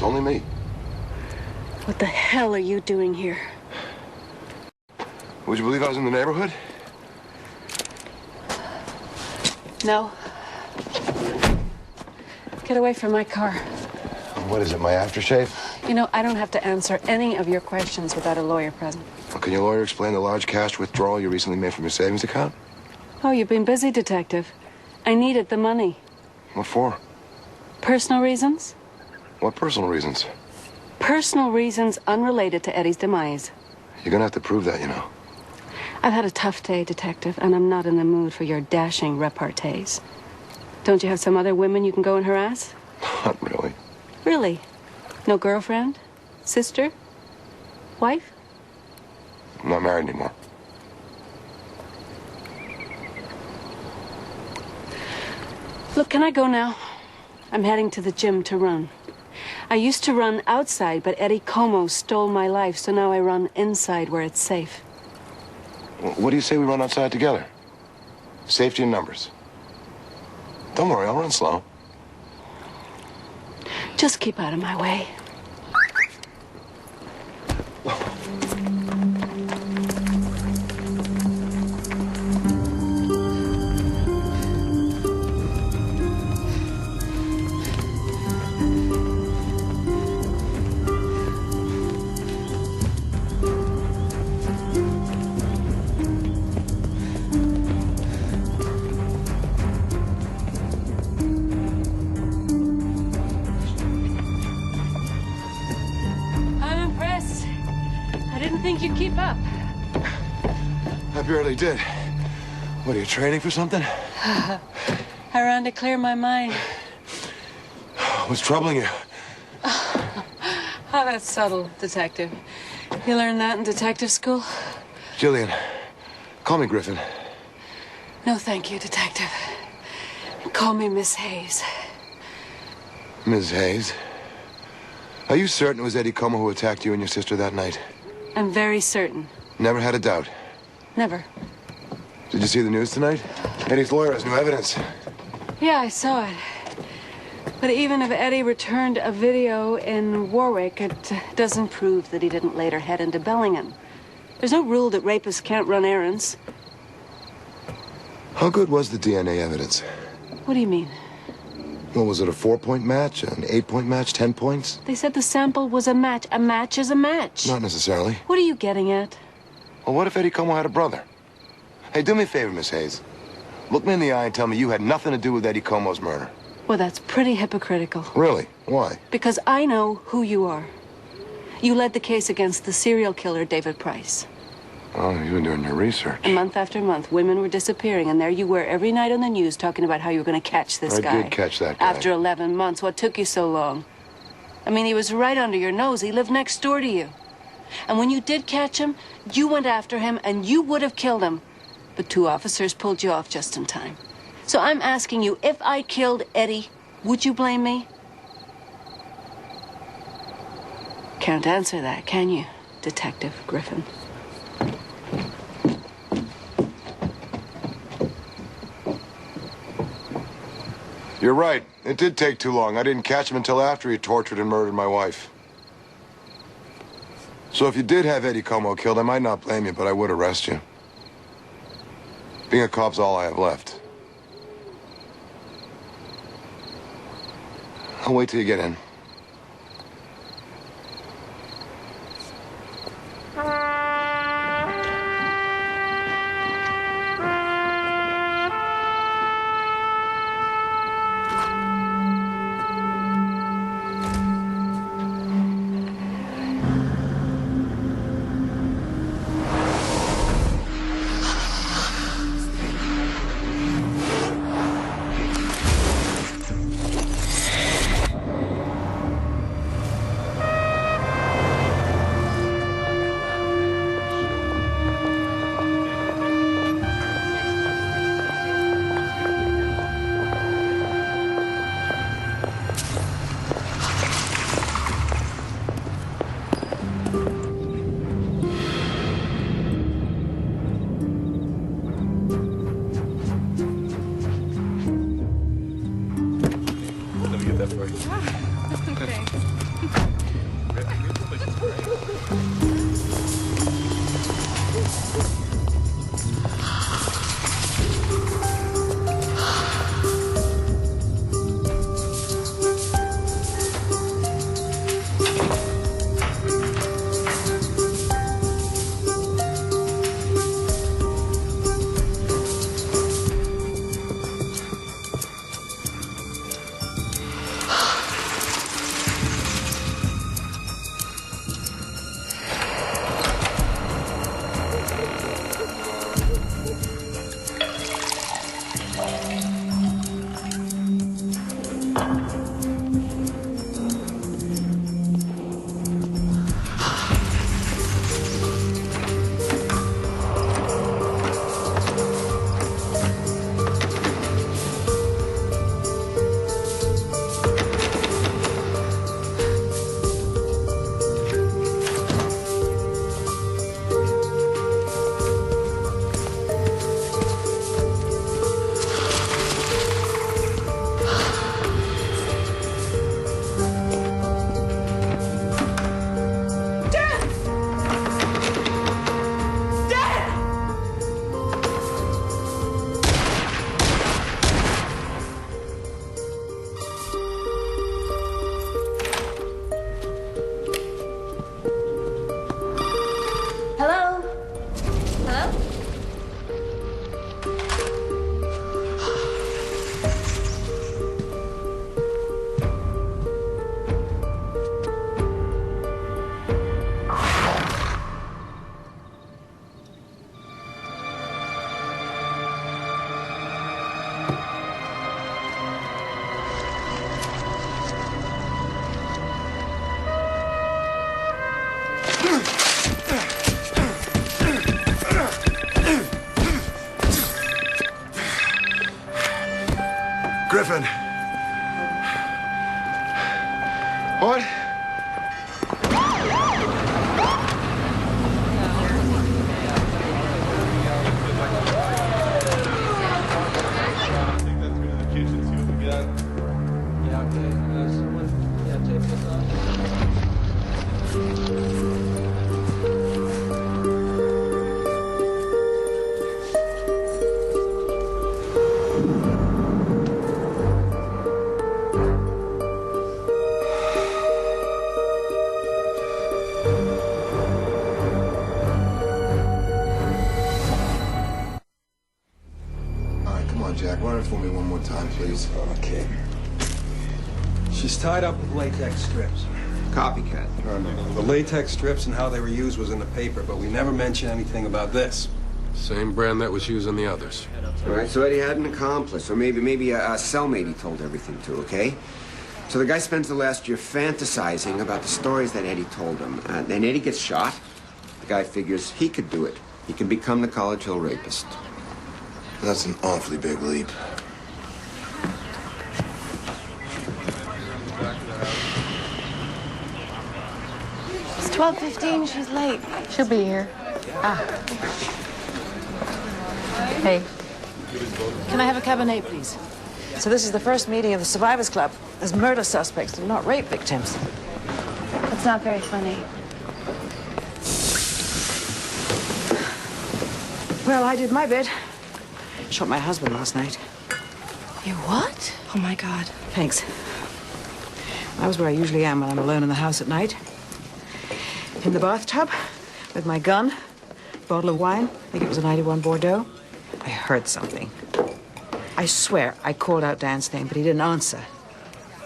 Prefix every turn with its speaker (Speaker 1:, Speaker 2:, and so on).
Speaker 1: It's only me.
Speaker 2: What the hell are you doing here?
Speaker 1: Would you believe I was in the neighborhood?
Speaker 2: No. Get away from my car.
Speaker 1: What is it, my aftershave?
Speaker 2: You know, I don't have to answer any of your questions without a lawyer present.
Speaker 1: Well, can your lawyer explain the large cash withdrawal you recently made from your savings account?
Speaker 2: Oh, you've been busy, Detective. I needed the money.
Speaker 1: What for?
Speaker 2: Personal reasons?
Speaker 1: What personal reasons?
Speaker 2: Personal reasons unrelated to Eddie's demise.
Speaker 1: You're gonna have to prove that, you know.
Speaker 2: I've had a tough day, Detective, and I'm not in the mood for your dashing repartees. Don't you have some other women you can go and harass?
Speaker 1: Not really.
Speaker 2: Really? No girlfriend? Sister? Wife?
Speaker 1: I'm not married anymore.
Speaker 2: Look, can I go now? I'm heading to the gym to run. I used to run outside, but Eddie Como stole my life, so now I run inside where it's safe.
Speaker 1: Well, what do you say we run outside together? Safety in numbers. Don't worry, I'll run slow.
Speaker 2: Just keep out of my way. You keep up.
Speaker 1: I barely did. What, are you training for something?
Speaker 2: I ran to clear my mind.
Speaker 1: What's troubling you?
Speaker 2: Oh, that's subtle, Detective. You learned that in detective school?
Speaker 1: Jillian, call me Griffin.
Speaker 2: No, thank you, Detective. Call me Miss Hayes.
Speaker 1: Ms. Hayes? Are you certain it was Eddie Como who attacked you and your sister that night?
Speaker 2: I'm very certain.
Speaker 1: Never had a doubt?
Speaker 2: Never.
Speaker 1: Did you see the news tonight? Eddie's lawyer has new evidence.
Speaker 2: Yeah, I saw it. But even if Eddie returned a video in Warwick, it doesn't prove that he didn't later head into Bellingham. There's no rule that rapists can't run errands.
Speaker 1: How good was the DNA evidence?
Speaker 2: What do you mean?
Speaker 1: Well, was it a 4-point match, an 8-point match, 10 points?
Speaker 2: They said the sample was a match. A match is a match.
Speaker 1: Not necessarily.
Speaker 2: What are you getting at?
Speaker 1: Well, what if Eddie Como had a brother? Hey, do me a favor, Miss Hayes. Look me in the eye and tell me you had nothing to do with Eddie Como's murder.
Speaker 2: Well, that's pretty hypocritical.
Speaker 1: Really? Why?
Speaker 2: Because I know who you are. You led the case against the serial killer, David Price.
Speaker 1: Oh, you've been doing your research.
Speaker 2: And month after month, women were disappearing, and there you were every night on the news talking about how you were going to catch this guy.
Speaker 1: I did catch that guy.
Speaker 2: After 11 months, what took you so long? I mean, he was right under your nose. He lived next door to you. And when you did catch him, you went after him, and you would have killed him. But 2 officers pulled you off just in time. So I'm asking you, if I killed Eddie, would you blame me? Can't answer that, can you, Detective Griffin?
Speaker 1: You're right. It did take too long. I didn't catch him until after he tortured and murdered my wife. So if you did have Eddie Como killed, I might not blame you, but I would arrest you. Being a cop's all I have left. I'll wait till you get in. Jack, run it for me one more time, please.
Speaker 3: Okay.
Speaker 4: She's tied up with latex strips.
Speaker 3: Copycat.
Speaker 4: The latex strips and how they were used was in the paper, but we never mentioned anything about this.
Speaker 5: Same brand that was used on the others.
Speaker 3: All right, so Eddie had an accomplice, or maybe a cellmate he told everything to, okay? So the guy spends the last year fantasizing about the stories that Eddie told him. Then Eddie gets shot. The guy figures he could do it. He can become the College Hill rapist.
Speaker 1: That's an awfully big leap.
Speaker 6: It's 12:15. She's late. She'll be here. Ah. Hey.
Speaker 7: Can I have a Cabernet, please?
Speaker 6: So this is the first meeting of the Survivors Club. There's murder suspects, they're not rape victims.
Speaker 7: That's not very funny.
Speaker 6: Well, I did my bit. Shot my husband last night.
Speaker 7: You what? Oh, my God.
Speaker 6: Thanks. I was where I usually am when I'm alone in the house at night. In the bathtub, with my gun, bottle of wine. I think it was a 91 Bordeaux. I heard something. I swear I called out Dan's name, but he didn't answer.